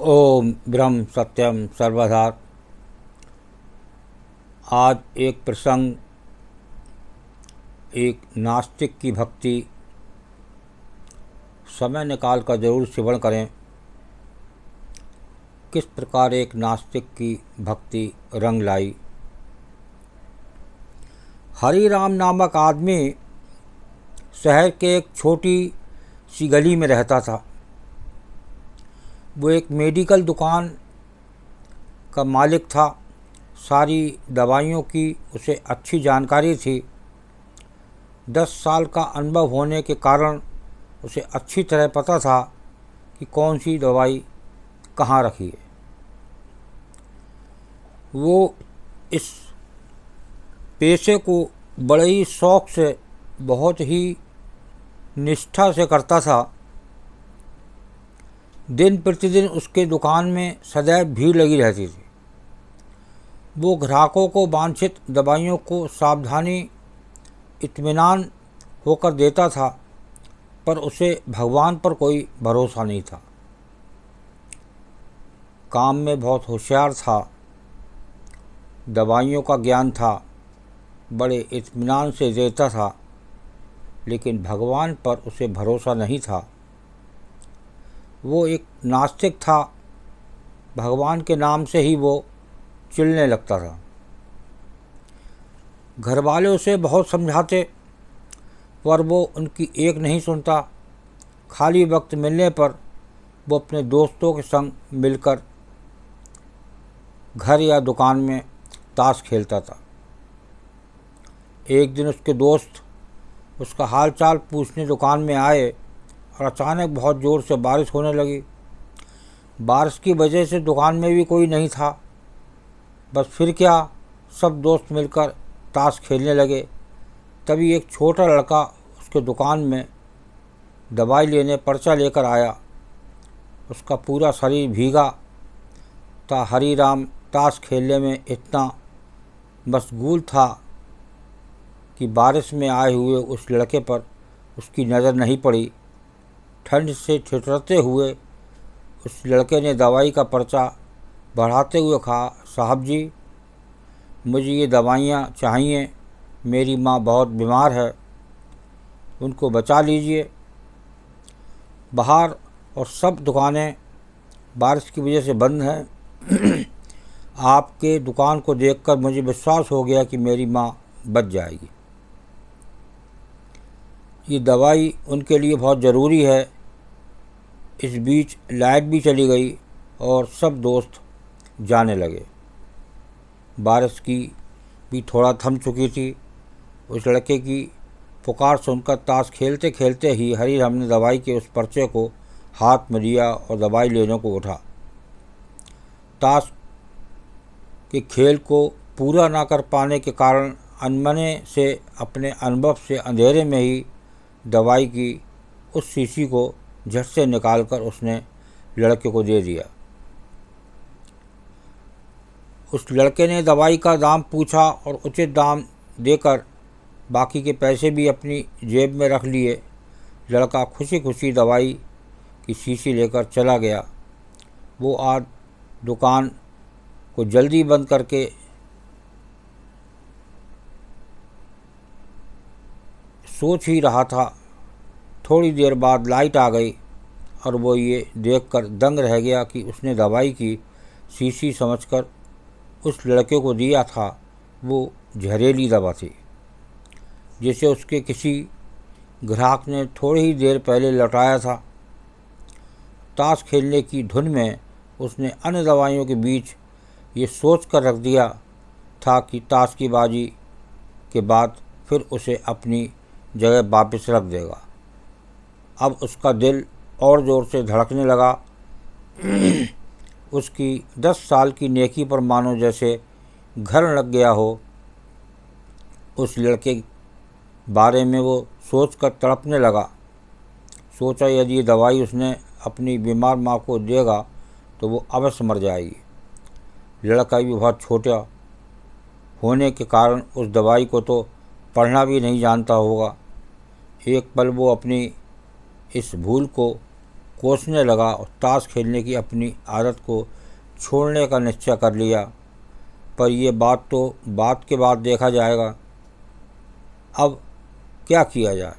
ओम ब्रह्म सत्यम सर्वधा। आज एक प्रसंग, एक नास्तिक की भक्ति। समय निकाल कर जरूर श्रवण करें किस प्रकार एक नास्तिक की भक्ति रंग लाई। हरि राम नामक आदमी शहर के एक छोटी सी गली में रहता था। वो एक मेडिकल दुकान का मालिक था। सारी दवाइयों की उसे अच्छी जानकारी थी। 10 साल का अनुभव होने के कारण उसे अच्छी तरह पता था कि कौन सी दवाई कहाँ रखी है। वो इस पेशे को बड़े ही शौक़ से, बहुत ही निष्ठा से करता था। दिन प्रतिदिन उसके दुकान में सदैव भीड़ लगी रहती थी। वो ग्राहकों को वांछित दवाइयों को सावधानी इत्मीनान होकर देता था, पर उसे भगवान पर कोई भरोसा नहीं था। काम में बहुत होशियार था, दवाइयों का ज्ञान था, बड़े इत्मीनान से देता था, लेकिन भगवान पर उसे भरोसा नहीं था। वो एक नास्तिक था। भगवान के नाम से ही वो चिढ़ने लगता था। घर वाले उसे बहुत समझाते, पर वो उनकी एक नहीं सुनता। खाली वक्त मिलने पर वो अपने दोस्तों के संग मिलकर घर या दुकान में ताश खेलता था। एक दिन उसके दोस्त उसका हालचाल पूछने दुकान में आए और अचानक बहुत ज़ोर से बारिश होने लगी। बारिश की वजह से दुकान में भी कोई नहीं था। बस फिर क्या, सब दोस्त मिलकर ताश खेलने लगे। तभी एक छोटा लड़का उसके दुकान में दवाई लेने पर्चा लेकर आया। उसका पूरा शरीर भीगा था। हरी राम ताश खेलने में इतना मशगूल था कि बारिश में आए हुए उस लड़के पर उसकी नज़र नहीं पड़ी। ठंड से ठिठुरते हुए उस लड़के ने दवाई का पर्चा बढ़ाते हुए कहा, साहब जी, मुझे ये दवाइयाँ चाहिए। मेरी माँ बहुत बीमार है, उनको बचा लीजिए। बाहर और सब दुकानें बारिश की वजह से बंद हैं। आपके दुकान को देखकर मुझे विश्वास हो गया कि मेरी माँ बच जाएगी। ये दवाई उनके लिए बहुत ज़रूरी है। इस बीच लाइट भी चली गई और सब दोस्त जाने लगे। बारिश की भी थोड़ा थम चुकी थी। उस लड़के की पुकार सुनकर ताश खेलते खेलते ही हरिराम ने दवाई के उस पर्चे को हाथ में लिया और दवाई लेने को उठा। ताश के खेल को पूरा ना कर पाने के कारण अनमने से अपने अनुभव से अंधेरे में ही दवाई की उस शीशी को झट से निकालकर उसने लड़के को दे दिया। उस लड़के ने दवाई का दाम पूछा और उचित दाम देकर बाकी के पैसे भी अपनी जेब में रख लिए। लड़का खुशी खुशी दवाई की शीशी लेकर चला गया। वो आज दुकान को जल्दी बंद करके सोच ही रहा था। थोड़ी देर बाद लाइट आ गई और वो ये देखकर दंग रह गया कि उसने दवाई की शीशी समझकर उस लड़के को दिया था वो जहरीली दवा थी, जिसे उसके किसी ग्राहक ने थोड़ी ही देर पहले लौटाया था। ताश खेलने की धुन में उसने अन्य दवाइयों के बीच ये सोच कर रख दिया था कि ताश की बाजी के बाद फिर उसे अपनी जगह वापस रख देगा। अब उसका दिल और ज़ोर से धड़कने लगा। उसकी 10 साल की नेकी पर मानो जैसे घर लग गया हो। उस लड़के बारे में वो सोचकर तड़पने लगा। सोचा, यदि ये दवाई उसने अपनी बीमार माँ को देगा तो वो अवश्य मर जाएगी। लड़का भी बहुत छोटा होने के कारण उस दवाई को तो पढ़ना भी नहीं जानता होगा। एक पल वो अपनी इस भूल को कोसने लगा और ताश खेलने की अपनी आदत को छोड़ने का निश्चय कर लिया। पर ये बात तो बात के बाद देखा जाएगा, अब क्या किया जाए।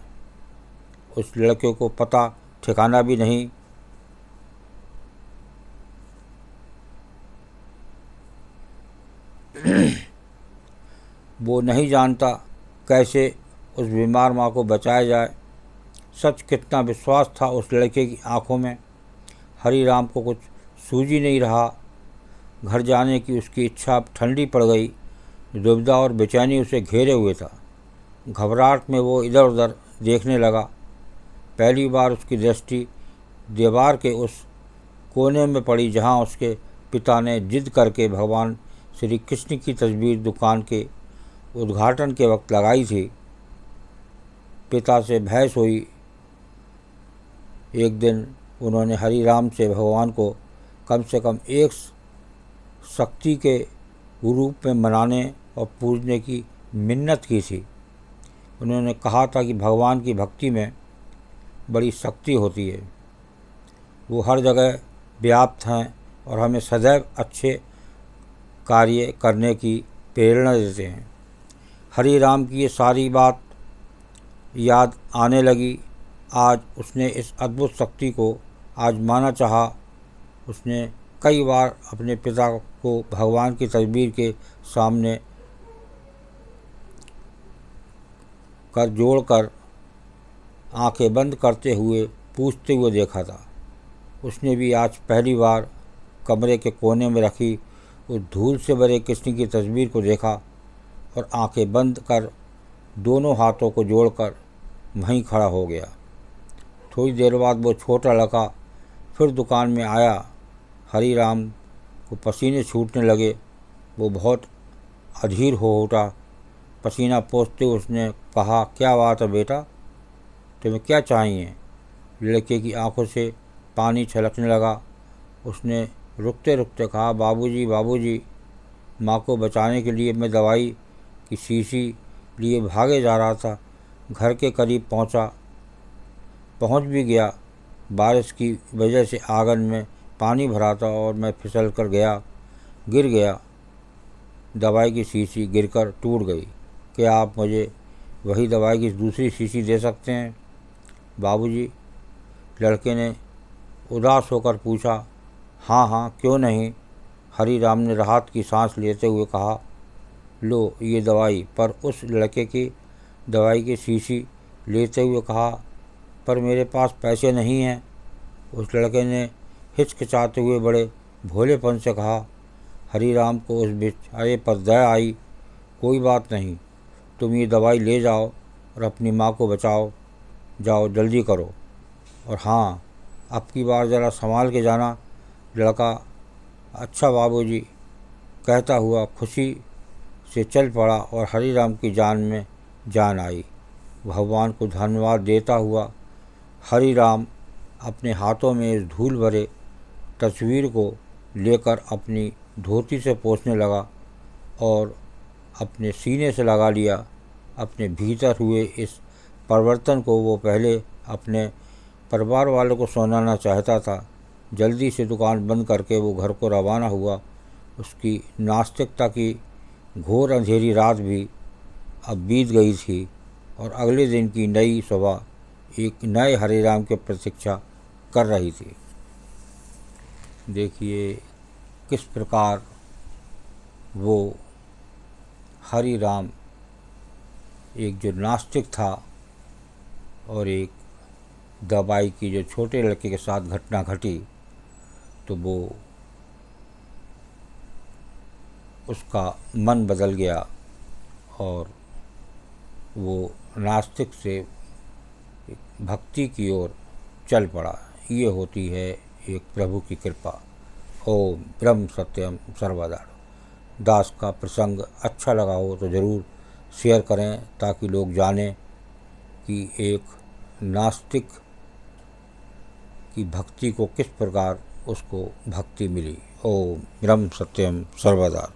उस लड़के को पता ठिकाना भी नहीं। वो नहीं जानता कैसे उस बीमार माँ को बचाया जाए। सच कितना विश्वास था उस लड़के की आंखों में। हरी राम को कुछ सूझ ही नहीं रहा। घर जाने की उसकी इच्छा अब ठंडी पड़ गई। दुविधा और बेचैनी उसे घेरे हुए था। घबराहट में वो इधर उधर देखने लगा। पहली बार उसकी दृष्टि दीवार के उस कोने में पड़ी जहाँ उसके पिता ने जिद करके भगवान श्री कृष्ण की तस्वीर दुकान के उद्घाटन के वक्त लगाई थी। पिता से बहस हुई। एक दिन उन्होंने हरी राम से भगवान को कम से कम एक शक्ति के रूप में मनाने और पूजने की मिन्नत की थी। उन्होंने कहा था कि भगवान की भक्ति में बड़ी शक्ति होती है। वो हर जगह व्याप्त हैं और हमें सदैव अच्छे कार्य करने की प्रेरणा देते हैं। हरी राम की ये सारी बात याद आने लगी। आज उसने इस अद्भुत शक्ति को आजमाना चाहा। उसने कई बार अपने पिता को भगवान की तस्वीर के सामने कर जोड़कर आंखें बंद करते हुए पूछते हुए देखा था। उसने भी आज पहली बार कमरे के कोने में रखी उस धूल से भरे कृष्ण की तस्वीर को देखा और आंखें बंद कर दोनों हाथों को जोड़कर वहीं खड़ा हो गया। थोड़ी देर बाद वो छोटा लड़का फिर दुकान में आया। हरी राम को पसीने छूटने लगे। वो बहुत अधीर हो उठा। पसीना पोंछते उसने कहा, क्या बात है बेटा, तुम्हें क्या चाहिए? लड़के की आंखों से पानी छलकने लगा। उसने रुकते रुकते कहा, बाबूजी बाबूजी, माँ को बचाने के लिए मैं दवाई की शीशी लिए भागे जा रहा था। घर के करीब पहुँच भी गया। बारिश की वजह से आंगन में पानी भरा था और मैं फिसल कर गिर गया। दवाई की शीशी गिरकर टूट गई। क्या आप मुझे वही दवाई की दूसरी शीशी दे सकते हैं बाबूजी? लड़के ने उदास होकर पूछा। हाँ हाँ, क्यों नहीं, हरी राम ने राहत की सांस लेते हुए कहा। लो ये दवाई। पर उस लड़के की दवाई की शीशी लेते हुए कहा, पर मेरे पास पैसे नहीं हैं। उस लड़के ने हिचकिचाते हुए बड़े भोलेपन से कहा। हरी राम को उस बेचारे पर दया आई। कोई बात नहीं, तुम ये दवाई ले जाओ और अपनी माँ को बचाओ। जाओ जल्दी करो, और हाँ, अब की बार ज़रा संभाल के जाना। लड़का अच्छा बाबूजी कहता हुआ खुशी से चल पड़ा और हरी राम की जान में जान आई। भगवान को धन्यवाद देता हुआ हरी राम अपने हाथों में इस धूल भरे तस्वीर को लेकर अपनी धोती से पोंछने लगा और अपने सीने से लगा लिया। अपने भीतर हुए इस परिवर्तन को वो पहले अपने परिवार वालों को सुनाना चाहता था। जल्दी से दुकान बंद करके वो घर को रवाना हुआ। उसकी नास्तिकता की घोर अंधेरी रात भी अब बीत गई थी और अगले दिन की नई सुबह एक नए हरे राम की प्रतीक्षा कर रही थी। देखिए किस प्रकार वो हरी राम एक जो नास्तिक था और एक दवाई की जो छोटे लड़के के साथ घटना घटी, तो वो उसका मन बदल गया और वो नास्तिक से भक्ति की ओर चल पड़ा। ये होती है एक प्रभु की कृपा। ओम ब्रह्म सत्यम सर्वदा। दास का प्रसंग अच्छा लगा हो तो ज़रूर शेयर करें ताकि लोग जानें कि एक नास्तिक की भक्ति को किस प्रकार उसको भक्ति मिली। ओम ब्रह्म सत्यम सर्वदा।